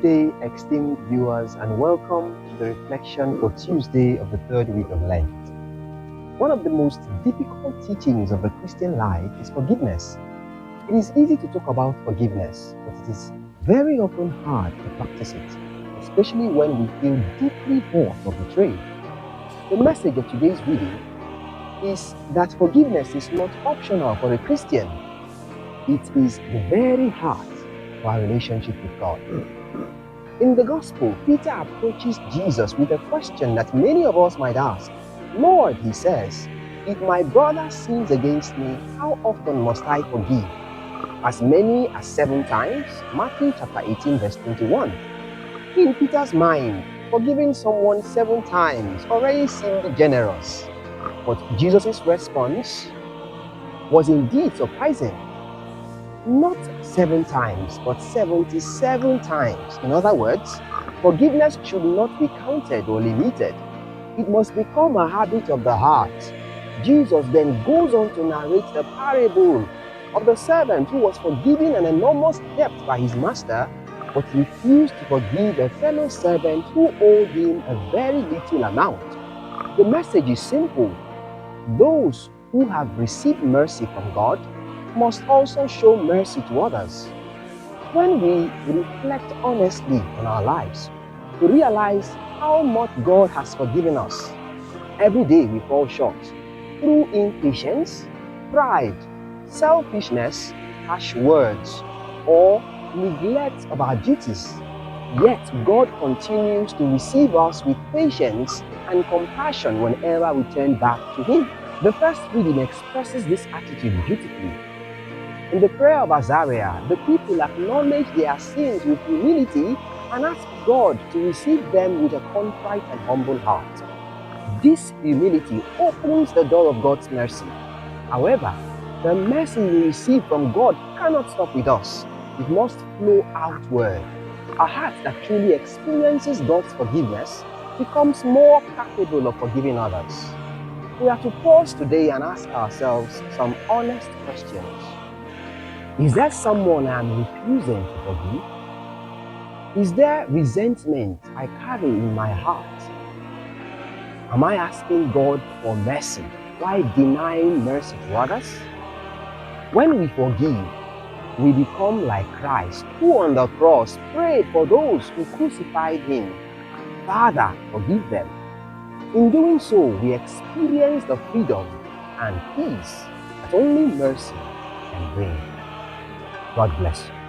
Good day, esteemed viewers, and welcome to the reflection for Tuesday of the third week of Lent. One of the most difficult teachings of the Christian life is forgiveness. It is easy to talk about forgiveness, but it is very often hard to practice it, especially when we feel deeply hurt or betrayed. The message of today's reading is that forgiveness is not optional for a Christian. It is the very heart of our relationship with God. In the Gospel, Peter approaches Jesus with a question that many of us might ask. Lord, he says, if my brother sins against me, how often must I forgive? As many as 7 times? Matthew chapter 18, verse 21. In Peter's mind, forgiving someone 7 times already seemed generous. But Jesus' response was indeed surprising. Not 7 times, but 77 times. In other words, forgiveness should not be counted or limited. It must become a habit of the heart. Jesus then goes on to narrate the parable of the servant who was forgiven an enormous debt by his master, but refused to forgive a fellow servant who owed him a very little amount. The message is simple. Those who have received mercy from God must also show mercy to others. When we reflect honestly on our lives, we realize how much God has forgiven us. Every day we fall short through impatience, pride, selfishness, harsh words, or neglect of our duties. Yet God continues to receive us with patience and compassion whenever we turn back to Him. The first reading expresses this attitude beautifully. In the prayer of Azariah, the people acknowledge their sins with humility and ask God to receive them with a contrite and humble heart. This humility opens the door of God's mercy. However, the mercy we receive from God cannot stop with us. It must flow outward. A heart that truly experiences God's forgiveness becomes more capable of forgiving others. We are to pause today and ask ourselves some honest questions. Is there someone I am refusing to forgive? Is there resentment I carry in my heart? Am I asking God for mercy while denying mercy to others? When we forgive, we become like Christ, who on the cross prayed for those who crucified him. Father, forgive them. In doing so, we experience the freedom and peace that only mercy can bring. God bless you.